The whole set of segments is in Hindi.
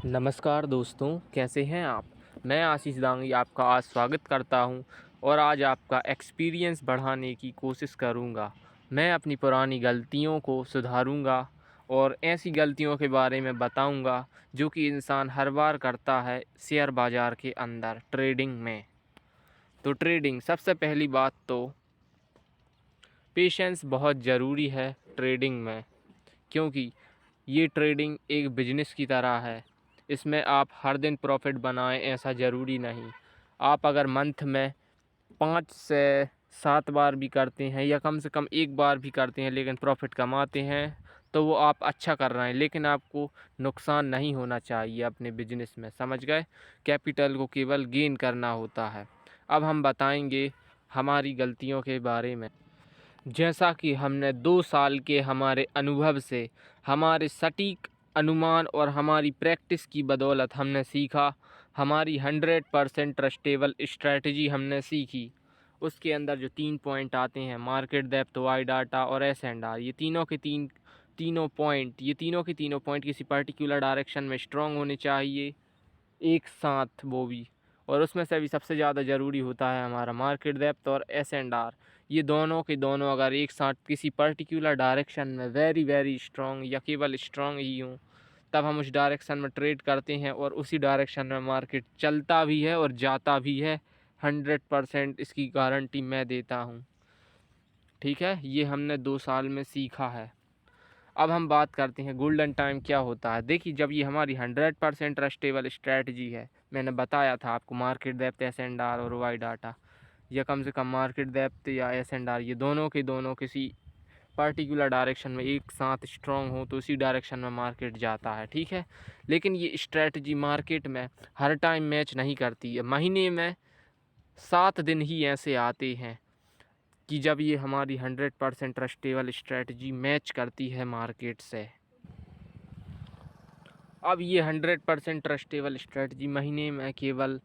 नमस्कार दोस्तों, कैसे हैं आप? मैं आशीष दांगी आपका आज स्वागत करता हूं और आज आपका एक्सपीरियंस बढ़ाने की कोशिश करूंगा। मैं अपनी पुरानी गलतियों को सुधारूंगा और ऐसी गलतियों के बारे में बताऊंगा जो कि इंसान हर बार करता है शेयर बाज़ार के अंदर ट्रेडिंग में। तो ट्रेडिंग, सबसे पहली बात तो पेशेंस बहुत ज़रूरी है ट्रेडिंग में, क्योंकि ये ट्रेडिंग एक बिजनेस की तरह है। इसमें आप हर दिन प्रॉफिट बनाएं ऐसा ज़रूरी नहीं। आप अगर मंथ में 5 से 7 बार भी करते हैं या कम से कम एक बार भी करते हैं लेकिन प्रॉफिट कमाते हैं तो वो आप अच्छा कर रहे हैं, लेकिन आपको नुकसान नहीं होना चाहिए अपने बिजनेस में, समझ गए? कैपिटल को केवल गेन करना होता है। अब हम बताएंगे हमारी गलतियों के बारे में। जैसा कि हमने 2 साल के हमारे अनुभव से, हमारे सटीक अनुमान और हमारी प्रैक्टिस की बदौलत हमने सीखा, हमारी 100% ट्रस्टेबल स्ट्रैटेजी हमने सीखी। उसके अंदर जो 3 पॉइंट आते हैं, मार्केट डेप्थ, वाई डाटा और एस&आर, ये तीनों के तीनों के तीनों पॉइंट किसी पर्टिकुलर डायरेक्शन में स्ट्रॉन्ग होने चाहिए एक साथ, वो भी। और उसमें से भी सबसे ज़्यादा ज़रूरी होता है हमारा मार्केट डेप्थ और एस&आर। ये दोनों के दोनों अगर एक साथ किसी पर्टिकुलर डायरेक्शन में वेरी वेरी स्ट्रॉन्ग या केवल स्ट्रॉन्ग ही हों, तब हम उस डायरेक्शन में ट्रेड करते हैं और उसी डायरेक्शन में मार्केट चलता भी है और जाता भी है। 100% इसकी गारंटी मैं देता हूँ। ठीक है, ये हमने 2 साल में सीखा है। अब हम बात करते हैं गोल्डन टाइम क्या होता है। देखिए, जब ये हमारी 100% ट्रस्टेबल स्ट्रैटेजी है, मैंने बताया था आपको मार्केट डेप्थ, एस&आर और वाई डाटा, या कम से कम मार्केट डेप्थ या एस&आर, ये दोनों के दोनों किसी पर्टिकुलर डायरेक्शन में एक साथ स्ट्रॉन्ग हो तो उसी डायरेक्शन में मार्केट जाता है। ठीक है, लेकिन ये स्ट्रैटेजी मार्केट में हर टाइम मैच नहीं करती है। महीने में 7 दिन ही ऐसे आते हैं कि जब ये हमारी 100% ट्रस्टेबल स्ट्रैटेजी मैच करती है मार्केट से। अब ये 100% ट्रस्टेबल स्ट्रेटजी महीने में केवल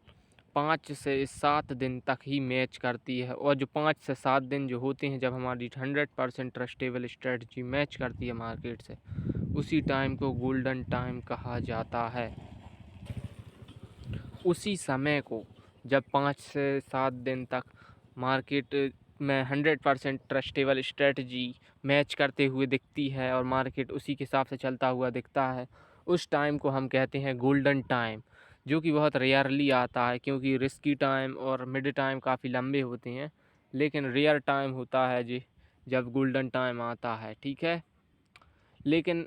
5 से 7 दिन तक ही मैच करती है, और जो 5 से 7 दिन जो होते हैं जब हमारी 100% ट्रस्टेबल स्ट्रेटजी मैच करती है मार्केट से, उसी टाइम को गोल्डन टाइम कहा जाता है। उसी समय को जब 5 से 7 दिन तक मार्केट में 100% ट्रस्टेबल स्ट्रेटजी मैच करते हुए दिखती है और मार्केट उसी के हिसाब से चलता हुआ दिखता है, उस टाइम को हम कहते हैं गोल्डन टाइम, जो कि बहुत रेयरली आता है, क्योंकि रिस्की टाइम और मिड टाइम काफ़ी लंबे होते हैं, लेकिन रेयर टाइम होता है जी जब गोल्डन टाइम आता है। ठीक है, लेकिन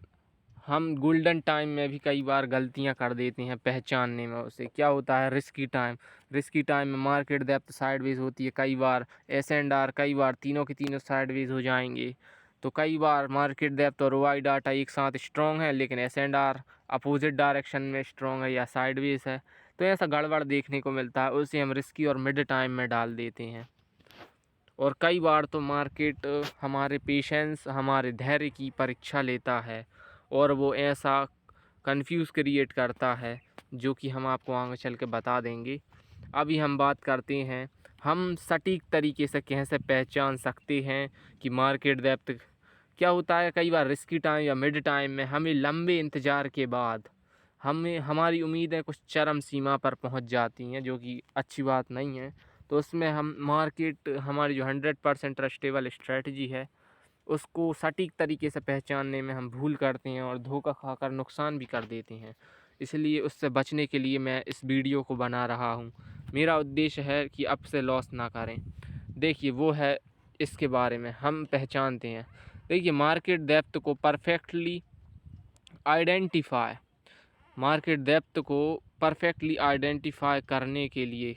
हम गोल्डन टाइम में भी कई बार गलतियां कर देते हैं पहचानने में। उसे क्या होता है, रिस्की टाइम में मार्केट डेप्थ साइडवेज होती है, कई बार एस&आर, कई बार तीनों के तीनों साइडवेज हो जाएंगे। तो कई बार मार्केट डेप्थ और वाई डाटा एक साथ स्ट्रॉन्ग है लेकिन एस&आर अपोजिट डायरेक्शन में स्ट्रॉन्ग है या साइडवेज है, तो ऐसा गड़बड़ देखने को मिलता है। उसे हम रिस्की और मिड टाइम में डाल देते हैं। और कई बार तो मार्केट हमारे पेशेंस, हमारे धैर्य की परीक्षा लेता है और वो ऐसा कंफ्यूज क्रिएट करता है जो कि हम आपको आगे चल के बता देंगे। अभी हम बात करते हैं, हम सटीक तरीके से कैसे पहचान सकते हैं कि मार्केट डेप्थ क्या होता है। कई बार रिस्की टाइम या मिड टाइम में हमें लंबे इंतज़ार के बाद हमें हमारी उम्मीदें कुछ चरम सीमा पर पहुंच जाती हैं, जो कि अच्छी बात नहीं है। तो उसमें हम मार्केट, हमारी जो 100% ट्रस्टेबल स्ट्रेटजी है, उसको सटीक तरीके से पहचानने में हम भूल करते हैं और धोखा खाकर नुकसान भी कर देते हैं। इसलिए उससे बचने के लिए मैं इस वीडियो को बना रहा हूँ। मेरा उद्देश्य है कि अब से लॉस ना करें। देखिए, वो है, इसके बारे में हम पहचानते हैं। देखिए, आइडेंटिफाई मार्केट डेप्थ को परफेक्टली आइडेंटिफाई करने के लिए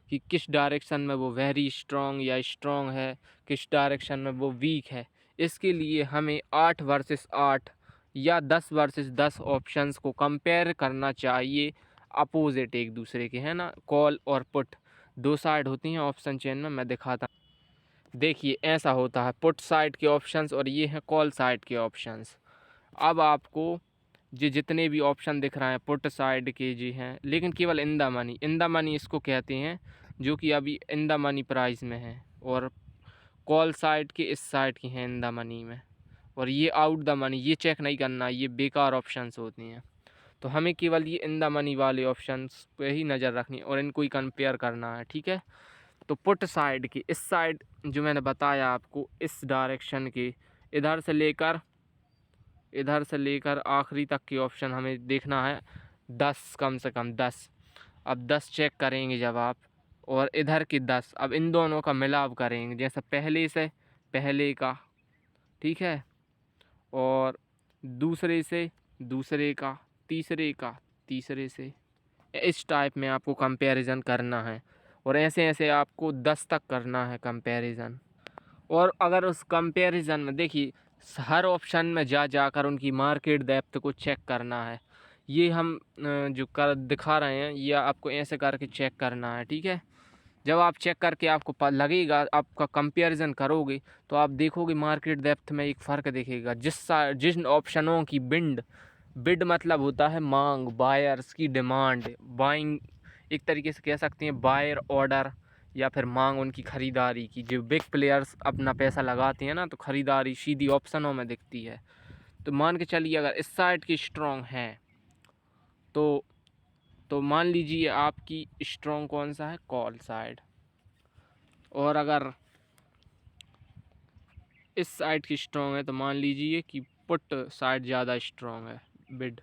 कि किस डायरेक्शन में वो वेरी स्ट्रॉन्ग या स्ट्रॉन्ग है, किस डायरेक्शन में वो वीक है, इसके लिए हमें 8 वर्सेस 8 या 10 वर्सेस 10 ऑप्शंस को कंपेयर करना चाहिए। अपोजिट एक दूसरे के, है ना, कॉल और पुट, दो साइड होती हैं ऑप्शन चेन में। मैं दिखाता हूँ। देखिए, ऐसा होता है पुट साइड के ऑप्शंस और ये हैं कॉल साइड के ऑप्शंस। अब आपको जी जितने भी ऑप्शन दिख रहे हैं पुट साइड के जी हैं, लेकिन केवल इन द मनी इसको कहते हैं, जो कि अभी इन द मनी प्राइस में है, और कॉल साइड के इस साइड की हैं इन द मनी में, और ये आउट द मनी, ये चेक नहीं करना, ये बेकार ऑप्शंस होते हैं। तो हमें केवल ये इन द मनी वाले ऑप्शंस पे ही नज़र रखनी और इनको ही कंपेयर करना है, ठीक है। तो पुट साइड की इस साइड जो मैंने बताया आपको, इस डायरेक्शन के इधर से लेकर आखिरी तक के ऑप्शन हमें देखना है 10, कम से कम 10। अब 10 चेक करेंगे जब आप, और इधर की 10, अब इन दोनों का मिलाप करेंगे, जैसे पहले का, ठीक है, और दूसरे का, तीसरे से, इस टाइप में आपको कंपैरिजन करना है। और ऐसे ऐसे आपको 10 तक करना है कंपैरिजन। और अगर उस कंपैरिजन में देखिए, हर ऑप्शन में जाकर उनकी मार्केट डेप्थ को चेक करना है। ये हम जो कर दिखा रहे हैं, ये आपको ऐसे करके चेक करना है, ठीक है। जब आप चेक करके आपको लगेगा, आपका कंपैरिजन करोगे, तो आप देखोगे मार्केट डेप्थ में एक फ़र्क दिखेगा। जिन ऑप्शनों की बिड मतलब होता है मांग, बायर्स की डिमांड, बाइंग एक तरीके से कह सकते हैं, बायर ऑर्डर, या फिर मांग उनकी ख़रीदारी की। जो बिग प्लेयर्स अपना पैसा लगाते हैं ना, तो ख़रीदारी सीधी ऑप्शनों में दिखती है। तो मान के चलिए अगर इस साइड की स्ट्रॉन्ग है, तो मान लीजिए आपकी स्ट्रॉन्ग कौन सा है, कॉल साइड। और अगर इस साइड की स्ट्रॉन्ग है, तो मान लीजिए कि पुट साइड ज़्यादा स्ट्रॉन्ग है, बिड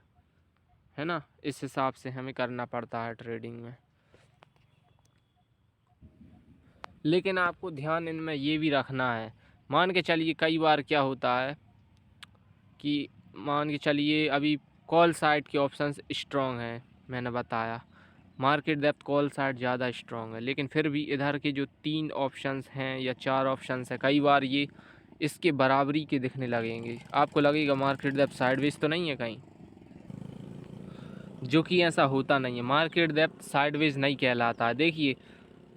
है ना। इस हिसाब से हमें करना पड़ता है ट्रेडिंग में। लेकिन आपको ध्यान इनमें ये भी रखना है, मान के चलिए कई बार क्या होता है कि मान के चलिए अभी कॉल साइड के ऑप्शंस स्ट्रॉन्ग हैं, मैंने बताया मार्केट डेप्थ कॉल साइड ज़्यादा स्ट्रॉन्ग है, लेकिन फिर भी इधर के जो 3 ऑप्शंस हैं या 4 ऑप्शंस हैं, कई बार ये इसके बराबरी के दिखने लगेंगे। आपको लगेगा मार्केट डेप्थ साइडवेज तो नहीं है कहीं, जो कि ऐसा होता नहीं है। मार्केट डेप्थ साइडवेज नहीं कहलाता है। देखिए,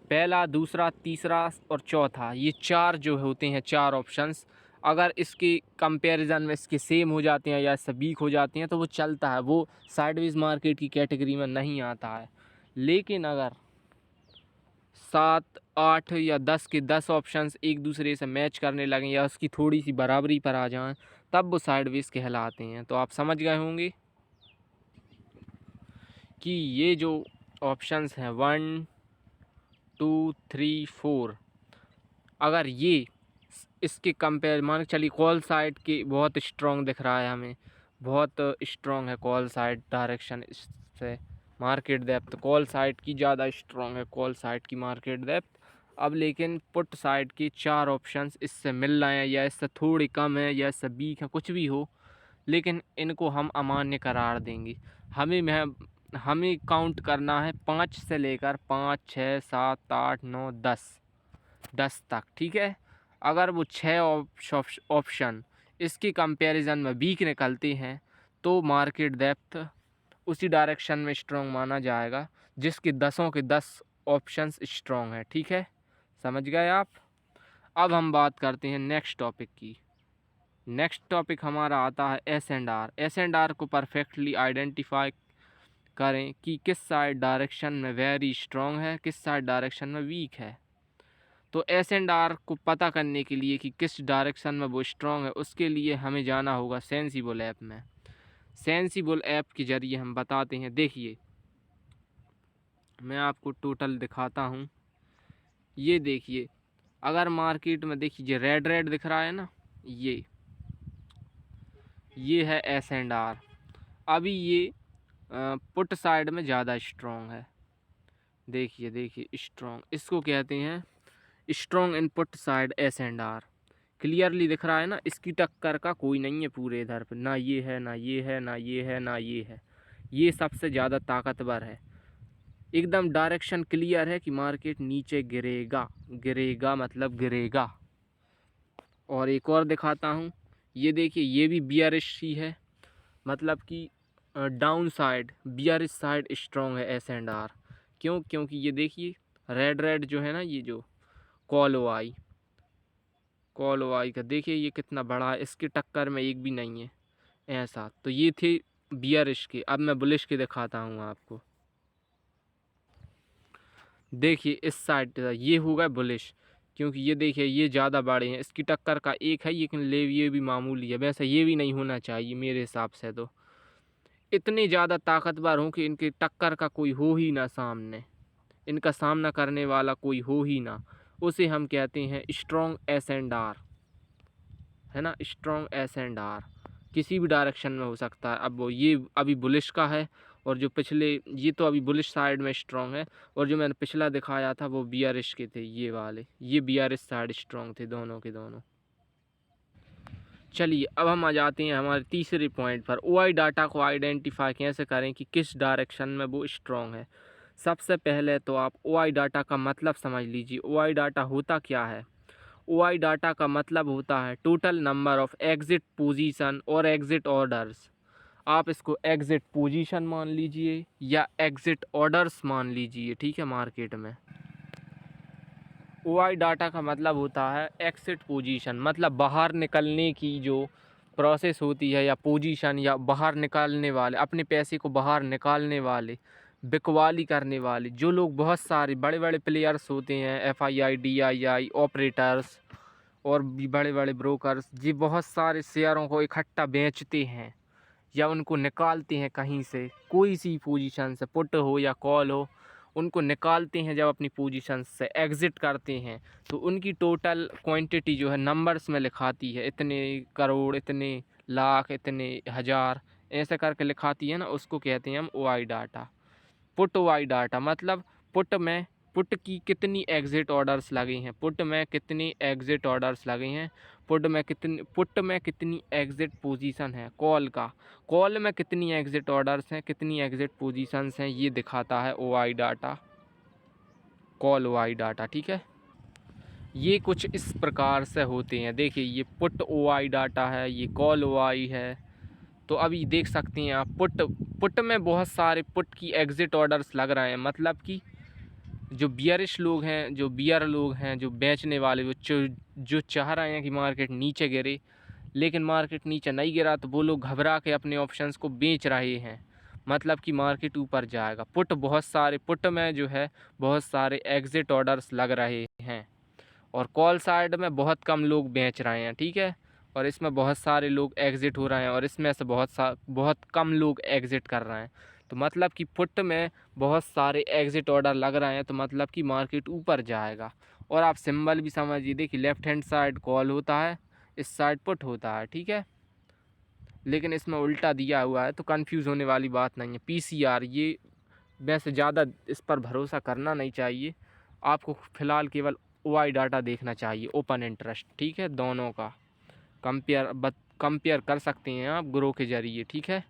पहला, दूसरा, तीसरा और चौथा, ये 4 जो होते हैं, 4 ऑप्शंस, अगर इसके कंपैरिजन में इसके सेम हो जाते हैं या इससे वीक हो जाते हैं, तो वो चलता है, वो साइडवेज मार्केट की कैटेगरी में नहीं आता है। लेकिन अगर 7, 8 या 10 के 10 ऑप्शंस एक दूसरे से मैच करने लगें या उसकी थोड़ी सी बराबरी पर आ जाएं, तब वो साइडवेज कहलाते हैं। तो आप समझ गए होंगे कि ये जो ऑप्शंस हैं 1, 2, 3, 4, अगर ये इसके कंपेयर, मान के चलिए कॉल साइड की बहुत स्ट्रॉन्ग दिख रहा है हमें, बहुत स्ट्रॉन्ग है कॉल साइड डायरेक्शन, इससे मार्केट डेप्थ कॉल साइड की ज़्यादा स्ट्रॉन्ग है, कॉल साइड की मार्केट डेप्थ। अब लेकिन पुट साइड की 4 ऑप्शंस इससे मिल रहे हैं, या इससे थोड़ी कम है, या इससे वीक है, कुछ भी हो, लेकिन इनको हम अमान्य करार देंगे। हमें काउंट करना है 5 से लेकर 5, 6, 7, 8, 9, 10 तक, ठीक है। अगर वो 6 ऑप्शन इसके कंपैरिजन में वीक निकलते हैं, तो मार्केट डेप्थ उसी डायरेक्शन में स्ट्रॉन्ग माना जाएगा जिसके 10 के 10 ऑप्शंस स्ट्रॉन्ग है, ठीक है। समझ गए आप। अब हम बात करते हैं नेक्स्ट टॉपिक की। नेक्स्ट टॉपिक हमारा आता है S and R. S and R को परफेक्टली आइडेंटिफाई करें कि किस साइड डायरेक्शन में वेरी स्ट्रॉन्ग है, किस साइड डायरेक्शन में वीक है। तो एस एंड आर को पता करने के लिए कि किस डायरेक्शन में वो स्ट्रॉन्ग है, उसके लिए हमें जाना होगा सेंसिबल ऐप में। सेंसिबल ऐप के ज़रिए हम बताते हैं। देखिए, मैं आपको टोटल दिखाता हूँ। ये देखिए, अगर मार्केट में देखिए रेड रेड दिख रहा है ना, ये है एस एंड आर। अभी ये पुट साइड में ज़्यादा स्ट्रॉन्ग है। देखिए स्ट्रॉन्ग, इसको कहते हैं strong input side S and R. Clearly दिख रहा है ना, इसकी टक्कर का कोई नहीं है पूरे इधर पे, ना ये है, ना ये है, ना ये है, ना ये है। ये सबसे ज़्यादा ताकतवर है। एकदम डायरेक्शन क्लियर है कि मार्केट नीचे गिरेगा मतलब गिरेगा। और एक और दिखाता हूँ, ये देखिए, ये भी बियरिश ही है, मतलब कि down side, bearish side strong है एस एंड आर। क्योंकि ये देखिए रेड रेड जो है ना, ये जो कॉल ओ आई का देखिए ये कितना बड़ा है, इसके टक्कर में एक भी नहीं है ऐसा। तो ये थे बियरिश के। अब मैं बुलिश के दिखाता हूँ आपको। देखिए इस साइड ये होगा बुलिश, क्योंकि ये देखिए ये ज़्यादा बड़े हैं, इसकी टक्कर का एक है, लेकिन ये भी मामूली है। वैसे ये भी नहीं होना चाहिए मेरे हिसाब से। तो इतने ज़्यादा ताकतवर हों कि इनके टक्कर का कोई हो ही ना सामने, इनका सामना करने वाला कोई हो ही ना, उसे हम कहते हैं स्ट्रॉन्ग एस एंड आर, है ना। स्ट्रॉन्ग एस एंड आर किसी भी डायरेक्शन में हो सकता है। अब वो ये अभी बुलिश का है, और जो पिछले ये तो अभी बुलिश साइड में स्ट्रॉन्ग है, और जो मैंने पिछला दिखाया था वो बियरिश के थे, ये वाले, ये बियरिश साइड स्ट्रॉन्ग थे दोनों के दोनों। चलिए अब हम आ जाते हैं हमारे तीसरे पॉइंट पर, ओआई डाटा को आइडेंटिफाई कैसे करें कि किस डायरेक्शन में वो स्ट्रॉन्ग है। सबसे पहले तो आप ओआई डाटा का मतलब समझ लीजिए। ओआई डाटा होता क्या है? ओआई डाटा का मतलब होता है total number of exit position और एग्जिट ऑर्डर्स। आप इसको एग्जिट पोजीशन मान लीजिए या एग्जिट ऑर्डर्स मान लीजिए, ठीक है। मार्केट में ओआई डाटा का मतलब होता है एग्जिट पोजीशन, मतलब बाहर निकलने की जो प्रोसेस होती है, या पोजीशन, या बाहर निकालने वाले, अपने पैसे को बाहर निकालने वाले, बिकवाली करने वाले जो लोग, बहुत सारे बड़े बड़े प्लेयर्स होते हैं, एफआईआई, डीआईआई, ऑपरेटर्स और भी बड़े बड़े ब्रोकर्स, जी बहुत सारे शेयरों को इकट्ठा बेचते हैं या उनको निकालते हैं कहीं से, कोई सी पोजीशन से, पुट हो या कॉल हो, उनको निकालते हैं। जब अपनी पोजीशन से एग्ज़िट करते हैं तो उनकी टोटल क्वांटिटी जो है नंबर्स में लिखाती है, इतने करोड़, इतने लाख, इतने हज़ार, ऐसे करके लिखाती है ना, उसको कहते हैं हम OI data. Put OI data मतलब पुट की कितनी एग्ज़िट ऑर्डर्स लगे हैं, पुट में कितनी एग्ज़िट ऑर्डर्स लगे हैं, पुट में कितनी एग्ज़िट पोजीशन है, कॉल में कितनी एग्ज़िट ऑर्डर्स हैं, कितनी एग्ज़िट पोजीशंस हैं, ये दिखाता है OI data, call OI data, ठीक है। ये कुछ इस प्रकार से होते हैं। देखिए ये पुट ओआई डाटा है, ये कॉल ओआई है। तो अभी देख सकते हैं आप, पुट में बहुत सारे पुट की एग्ज़िट ऑर्डर्स लग रहे हैं, मतलब कि जो बियरिश लोग हैं, जो बियर लोग हैं, जो बेचने वाले, वो जो चाह रहे हैं कि मार्केट नीचे गिरे, लेकिन मार्केट नीचे नहीं गिरा तो वो लोग घबरा के अपने ऑप्शंस को बेच रहे हैं, मतलब कि मार्केट ऊपर जाएगा। पुट में जो है बहुत सारे एग्ज़िट ऑर्डर्स लग रहे हैं, और कॉल साइड में बहुत कम लोग बेच रहे हैं, ठीक है। और इसमें बहुत सारे लोग एग्ज़िट हो रहे हैं, और इसमें से बहुत कम लोग एग्ज़िट कर रहे हैं। तो मतलब कि पुट में बहुत सारे एग्ज़िट ऑर्डर लग रहे हैं, तो मतलब कि मार्केट ऊपर जाएगा। और आप सिंबल भी समझिए, देखिए लेफ़्ट हैंड साइड कॉल होता है, इस साइड पुट होता है, ठीक है। लेकिन इसमें उल्टा दिया हुआ है, तो कंफ्यूज होने वाली बात नहीं है। पीसीआर, ये वैसे ज़्यादा इस पर भरोसा करना नहीं चाहिए, आपको फ़िलहाल केवल ओआई डाटा देखना चाहिए, ओपन इंटरेस्ट, ठीक है। दोनों का कंपेयर कर सकते हैं आप ग्रो के ज़रिए, ठीक है।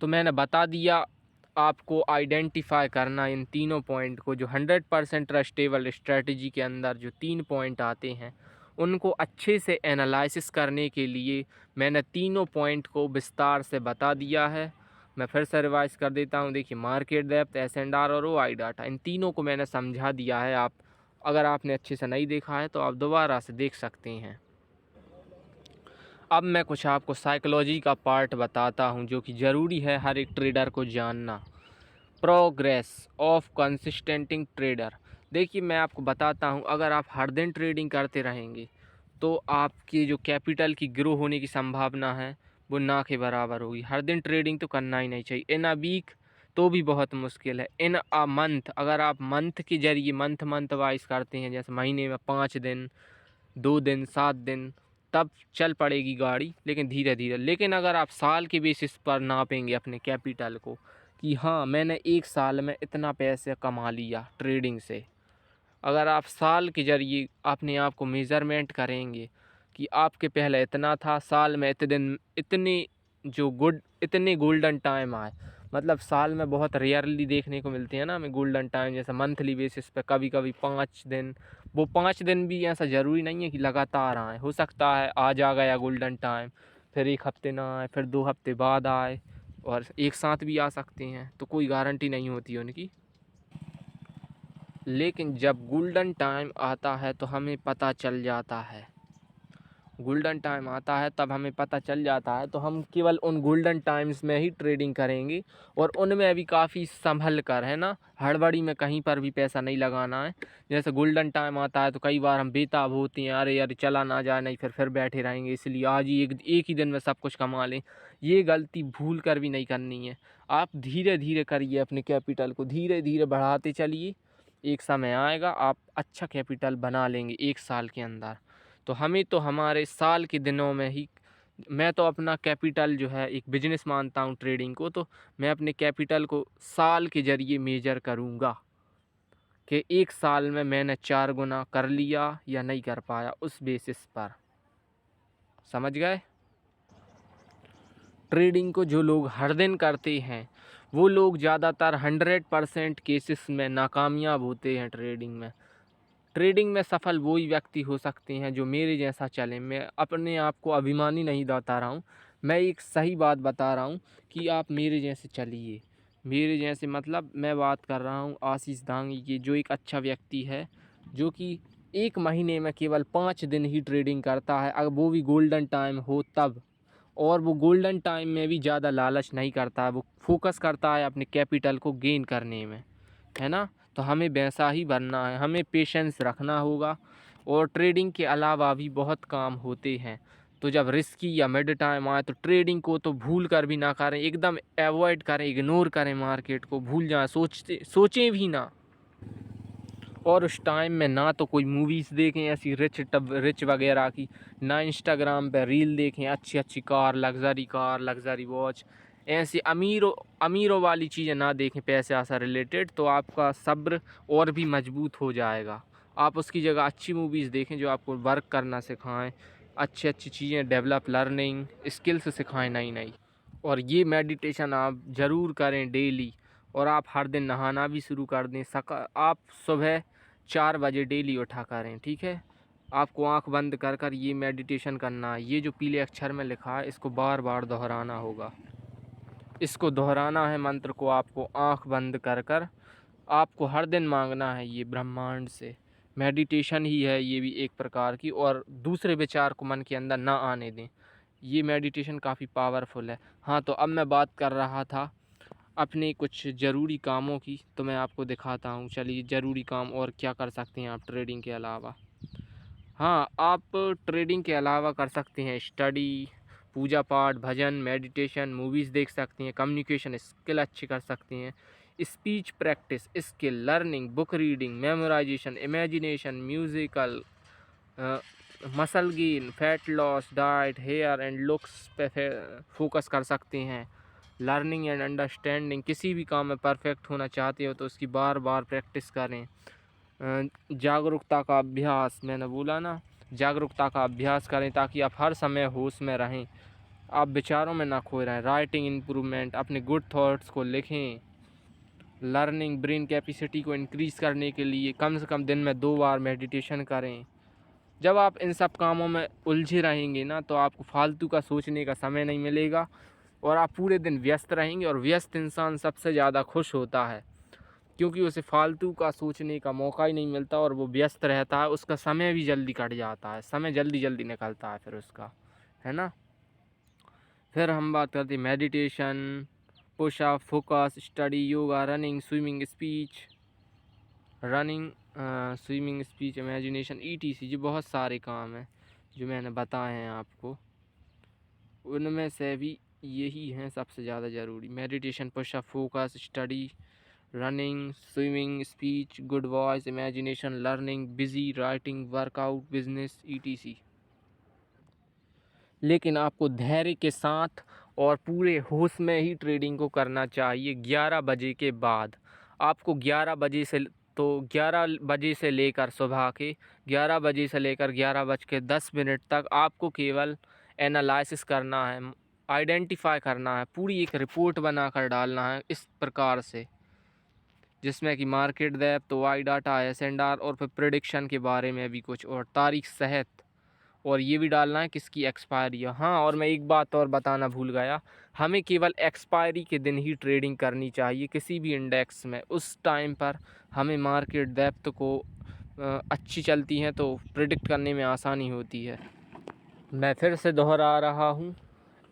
तो मैंने बता दिया आपको आइडेंटिफाई करना इन तीनों पॉइंट को, जो 100% ट्रस्टेबल स्ट्रेटजी के अंदर जो 3 पॉइंट आते हैं, उनको अच्छे से एनालिसिस करने के लिए मैंने तीनों पॉइंट को विस्तार से बता दिया है। मैं फिर से रिवाइज कर देता हूँ। देखिए मार्केट डेप्थ, एस&आर और ओआई डाटा, इन तीनों को मैंने समझा दिया है। आप अगर आपने अच्छे से नहीं देखा है तो आप दोबारा से देख सकते हैं। अब मैं कुछ आपको साइकोलॉजी का पार्ट बताता हूं, जो कि ज़रूरी है हर एक ट्रेडर को जानना। Progress of consistent trader. देखिए मैं आपको बताता हूं, अगर आप हर दिन ट्रेडिंग करते रहेंगे तो आपकी जो कैपिटल की ग्रो होने की संभावना है वो ना के बराबर होगी। हर दिन ट्रेडिंग तो करना ही नहीं चाहिए। इन अ वीक तो भी बहुत मुश्किल है। इन अ मंथ, अगर आप मंथ के जरिए मंथ वाइज करते हैं, जैसे महीने में 5 दिन, 2 दिन, 7 दिन, तब चल पड़ेगी गाड़ी, लेकिन धीरे धीरे। लेकिन अगर आप साल के बेसिस पर नापेंगे अपने कैपिटल को कि हाँ मैंने एक साल में इतना पैसे कमा लिया ट्रेडिंग से, अगर आप साल के ज़रिए अपने आप को मेज़रमेंट करेंगे कि आपके पहले इतना था, साल में इतने गोल्डन टाइम आए, मतलब साल में बहुत रेयरली देखने को मिलते हैं ना हमें गोल्डन टाइम, जैसे मंथली बेसिस पे कभी कभी 5 दिन। वो 5 दिन भी ऐसा ज़रूरी नहीं है कि लगातार आए, हो सकता है आज आ गया गोल्डन टाइम, फिर 1 हफ्ते ना आए, फिर 2 हफ्ते बाद आए, और एक साथ भी आ सकते हैं, तो कोई गारंटी नहीं होती है उनकी। लेकिन जब गोल्डन टाइम आता है तो हमें पता चल जाता है, गोल्डन टाइम आता है तब हमें पता चल जाता है, तो हम केवल उन गोल्डन टाइम्स में ही ट्रेडिंग करेंगे और उनमें भी काफ़ी संभल कर, है ना, हड़बड़ी में कहीं पर भी पैसा नहीं लगाना है। जैसे गोल्डन टाइम आता है तो कई बार हम बेताब होते हैं, अरे यार चला ना जाए, नहीं फिर बैठे रहेंगे, इसलिए आज ही एक ही दिन में सब कुछ कमा लें। ये गलती भूल कर भी नहीं करनी है। आप धीरे धीरे करिए, अपने कैपिटल को धीरे धीरे बढ़ाते चलिए। एक समय आएगा आप अच्छा कैपिटल बना लेंगे 1 साल के अंदर। तो हमें तो हमारे साल के दिनों में ही, मैं तो अपना कैपिटल जो है एक बिजनेस मानता हूँ ट्रेडिंग को, तो मैं अपने कैपिटल को साल के ज़रिए मेजर करूँगा कि 1 साल में मैंने 4 गुना कर लिया या नहीं कर पाया, उस बेसिस पर। समझ गए? ट्रेडिंग को जो लोग हर दिन करते हैं वो लोग ज़्यादातर 100% केसेस में नाकामयाब होते हैं ट्रेडिंग में। ट्रेडिंग में सफल वही व्यक्ति हो सकते हैं जो मेरे जैसा चले। मैं अपने आप को अभिमानी नहीं बता रहा हूँ, मैं एक सही बात बता रहा हूँ कि आप मेरे जैसे चलिए। मेरे जैसे मतलब मैं बात कर रहा हूँ आशीष दांगी की, जो एक अच्छा व्यक्ति है, जो कि 1 महीने में केवल 5 दिन ही ट्रेडिंग करता है, अगर वो भी गोल्डन टाइम हो तब। और वो गोल्डन टाइम में भी ज़्यादा लालच नहीं करता है, वो फोकस करता है अपने कैपिटल को गेन करने में, है ना। तो हमें वैसा ही बनना है, हमें पेशेंस रखना होगा। और ट्रेडिंग के अलावा भी बहुत काम होते हैं, तो जब रिस्की या मिड टाइम आए तो ट्रेडिंग को तो भूल कर भी ना करें, एकदम एवॉइड करें, इग्नोर करें, मार्केट को भूल जाएं, सोचें भी ना। और उस टाइम में ना तो कोई मूवीज़ देखें ऐसी रिच वगैरह की, ना इंस्टाग्राम पे रील देखें अच्छी अच्छी कार, लग्जरी वॉच, ऐसी अमीरों वाली चीज़ें ना देखें पैसे से रिलेटेड, तो आपका सब्र और भी मजबूत हो जाएगा। आप उसकी जगह अच्छी मूवीज़ देखें जो आपको वर्क करना सिखाएं, अच्छी अच्छी चीज़ें डेवलप, लर्निंग स्किल्स सिखाएं नई नई। और ये मेडिटेशन आप ज़रूर करें डेली। और आप हर दिन नहाना भी शुरू कर दें। आप सुबह 4 बजे डेली उठा करें, ठीक है। आपको आंख बंद कर कर ये मेडिटेशन करना है। ये जो पीले अक्षर में लिखा है इसको बार बार दोहराना होगा। इसको दोहराना है मंत्र को आपको आंख बंद कर कर। आपको हर दिन मांगना है ये ब्रह्मांड से। मेडिटेशन ही है ये भी एक प्रकार की, और दूसरे विचार को मन के अंदर ना आने दें। ये मेडिटेशन काफ़ी पावरफुल है। हाँ, तो अब मैं बात कर रहा था अपने कुछ ज़रूरी कामों की, तो मैं आपको दिखाता हूँ। चलिए, ज़रूरी काम और क्या कर सकते हैं आप ट्रेडिंग के अलावा। हाँ, आप ट्रेडिंग के अलावा कर सकते हैं स्टडी, पूजा पाठ, भजन, मेडिटेशन, मूवीज़ देख सकते हैं, कम्युनिकेशन स्किल अच्छी कर सकते हैं, speech practice skill, learning, book reading, memorisation, imagination, musical, muscle gain, fat loss, diet, hair and looks पे फोकस कर सकते हैं। लर्निंग एंड अंडरस्टैंडिंग, किसी भी काम में परफेक्ट होना चाहते हो तो उसकी बार बार प्रैक्टिस करें। जागरूकता का अभ्यास, मैंने बोला ना, जागरूकता का अभ्यास करें ताकि आप हर समय होश में रहें, आप विचारों में ना खो रहें। राइटिंग इम्प्रूवमेंट, अपने गुड थॉट्स को लिखें। लर्निंग, ब्रेन कैपेसिटी को इंक्रीज़ करने के लिए कम से कम दिन में 2 बार मेडिटेशन करें। जब आप इन सब कामों में उलझे रहेंगे ना, तो आपको फालतू का सोचने का समय नहीं मिलेगा और आप पूरे दिन व्यस्त रहेंगे। और व्यस्त इंसान सबसे ज़्यादा खुश होता है, क्योंकि उसे फालतू का सोचने का मौका ही नहीं मिलता और वो व्यस्त रहता है। उसका समय भी जल्दी कट जाता है, समय जल्दी जल्दी निकलता है फिर उसका, है ना। फिर हम बात करते हैं meditation, push up, focus, study, yoga, running, swimming, speech, imagination, ETC। जो बहुत सारे काम हैं जो मैंने बताए हैं आपको, उनमें से भी यही हैं सबसे ज़्यादा ज़रूरी। Meditation, push up, focus, study, running, swimming, speech, good voice, imagination, learning, busy, writing, workout, business, ETC। लेकिन आपको धैर्य के साथ और पूरे होश में ही ट्रेडिंग को करना चाहिए। 11 बजे के बाद आपको 11 बजे से लेकर सुबह के 11 बजे से लेकर 11:10 तक आपको केवल एनालिसिस करना है, आइडेंटिफाई करना है, पूरी एक रिपोर्ट बनाकर डालना है इस प्रकार से, जिसमें कि market depth, Y data, SNR और फिर प्रिडिक्शन के बारे में भी कुछ, और तारीख सहित। और ये भी डालना है किसकी एक्सपायरी है। हाँ, और मैं एक बात और बताना भूल गया, हमें केवल एक्सपायरी के दिन ही ट्रेडिंग करनी चाहिए किसी भी इंडेक्स में। उस टाइम पर हमें मार्केट डेप्थ को अच्छी चलती हैं तो प्रिडिक्ट करने में आसानी होती है। मैं फिर से दोहरा रहा हूँ,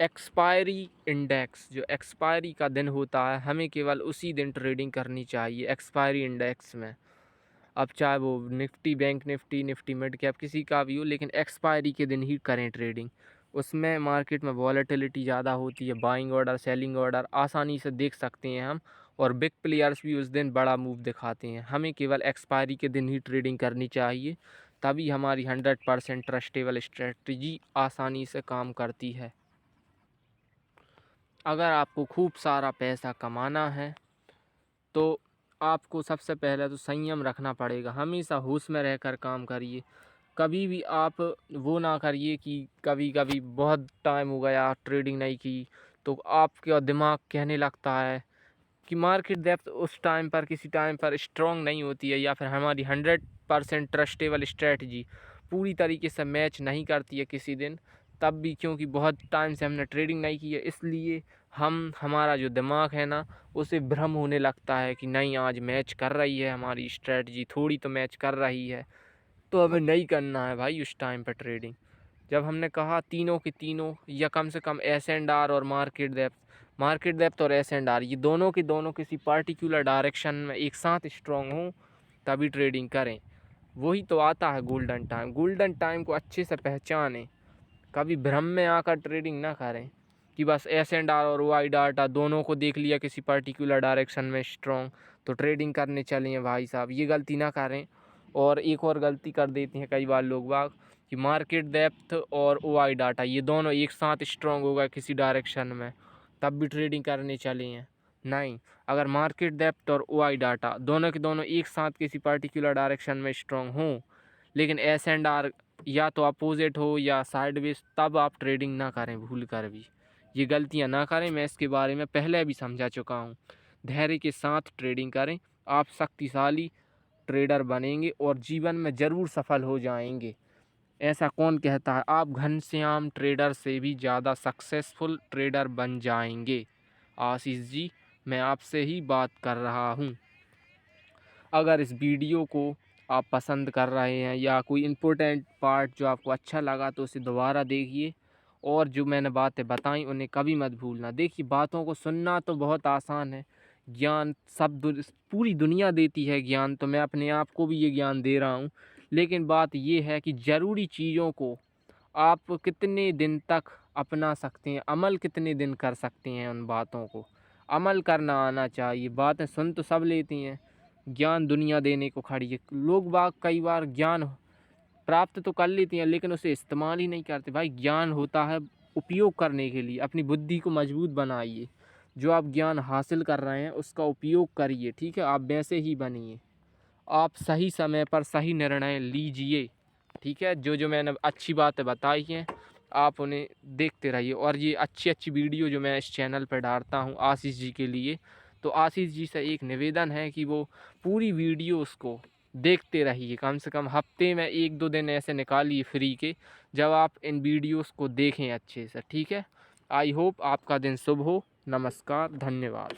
एक्सपायरी इंडेक्स, जो एक्सपायरी का दिन होता है, हमें केवल उसी दिन ट्रेडिंग करनी चाहिए एक्सपायरी इंडेक्स में। अब चाहे वो Nifty, bank Nifty, Nifty mid cap, किसी का भी हो, लेकिन एक्सपायरी के दिन ही करें ट्रेडिंग। उसमें मार्केट में वॉलेटिलिटी ज़्यादा होती है, बाइंग ऑर्डर, सेलिंग ऑर्डर आसानी से देख सकते हैं हम, और बिग प्लेयर्स भी उस दिन बड़ा मूव दिखाते हैं। हमें केवल एक्सपायरी के दिन ही ट्रेडिंग करनी चाहिए, तभी हमारी 100% ट्रस्टेबल स्ट्रेटजी आसानी से काम करती है। अगर आपको खूब सारा पैसा कमाना है तो आपको सबसे पहले तो संयम रखना पड़ेगा। हमेशा होश में रहकर काम करिए। कभी भी आप वो ना करिए कि कभी कभी बहुत टाइम हो गया ट्रेडिंग नहीं की, तो आपका दिमाग कहने लगता है कि मार्केट डेप्थ उस टाइम पर, किसी टाइम पर स्ट्रॉन्ग नहीं होती है, या फिर हमारी 100% ट्रस्टेबल स्ट्रेटजी पूरी तरीके से मैच नहीं करती है किसी दिन। तब भी क्योंकि बहुत टाइम से हमने ट्रेडिंग नहीं की है, इसलिए हमारा जो दिमाग है ना, उसे भ्रम होने लगता है कि नहीं आज मैच कर रही है हमारी स्ट्रेटजी, थोड़ी तो मैच कर रही है, तो हमें नहीं करना है भाई उस टाइम पर ट्रेडिंग। जब हमने कहा तीनों के तीनों, या कम से कम एस&आर और मार्केट डेप्थ और एस&आर, ये दोनों के दोनों किसी पार्टिकुलर डायरेक्शन में एक साथ स्ट्रॉन्ग हों, तभी ट्रेडिंग करें। वही तो आता है गोल्डन टाइम। गोल्डन टाइम को अच्छे से पहचानें, कभी भ्रम में आकर ट्रेडिंग ना करें कि बस एस&आर और वाई डाटा दोनों को देख लिया किसी पर्टिकुलर डायरेक्शन में स्ट्रॉन्ग, तो ट्रेडिंग करने चले हैं भाई साहब। ये गलती ना करें। और एक और गलती कर देते हैं कई बार लोग बाग, कि मार्केट डेप्थ और वाई डाटा ये दोनों एक साथ स्ट्रॉन्ग होगा किसी डायरेक्शन में, तब भी ट्रेडिंग करने चले हैं। नहीं, अगर मार्केट डेप्थ और वाई डाटा दोनों के दोनों एक साथ किसी पर्टिकुलर डायरेक्शन में स्ट्रॉन्ग हों, लेकिन एस&आर या तो अपोजिट हो या साइडवेज, तब आप ट्रेडिंग ना करें भूल कर भी। ये गलतियां ना करें, मैं इसके बारे में पहले भी समझा चुका हूँ। धैर्य के साथ ट्रेडिंग करें, आप शक्तिशाली ट्रेडर बनेंगे और जीवन में ज़रूर सफल हो जाएंगे। ऐसा कौन कहता है? आप घनश्याम ट्रेडर से भी ज़्यादा सक्सेसफुल ट्रेडर बन जाएंगे। आशीष जी, मैं आपसे ही बात कर रहा हूँ। अगर इस वीडियो को आप पसंद कर रहे हैं या कोई इम्पोर्टेंट पार्ट जो आपको अच्छा लगा, तो उसे दोबारा देखिए, और जो मैंने बातें बताई उन्हें कभी मत भूलना। देखिए, बातों को सुनना तो बहुत आसान है, ज्ञान सब पूरी दुनिया देती है ज्ञान, तो मैं अपने आप को भी ये ज्ञान दे रहा हूँ। लेकिन बात ये है कि ज़रूरी चीज़ों को आप कितने दिन तक अपना सकते हैं, अमल कितने दिन कर सकते हैं, उन बातों को अमल करना आना चाहिए। बातें सुन तो सब लेती हैं, ज्ञान दुनिया देने को खड़ी है। लोग बाग कई बार ज्ञान प्राप्त तो कर लेती हैं, लेकिन उसे इस्तेमाल ही नहीं करते। भाई, ज्ञान होता है उपयोग करने के लिए। अपनी बुद्धि को मजबूत बनाइए, जो आप ज्ञान हासिल कर रहे हैं उसका उपयोग करिए, ठीक है। आप वैसे ही बनिए, आप सही समय पर सही निर्णय लीजिए, ठीक है। जो जो मैंने अच्छी बातें बताई हैं, आप उन्हें देखते रहिए। और ये अच्छी अच्छी वीडियो जो मैं इस चैनल पर डालता हूँ आशीष जी के लिए, तो आशीष जी से एक निवेदन है कि वो पूरी वीडियो उसको देखते रहिए। कम से कम हफ्ते में 1-2 दिन ऐसे निकालिए फ्री के, जब आप इन वीडियोस को देखें अच्छे से, ठीक है। आई होप आपका दिन शुभ हो। नमस्कार, धन्यवाद।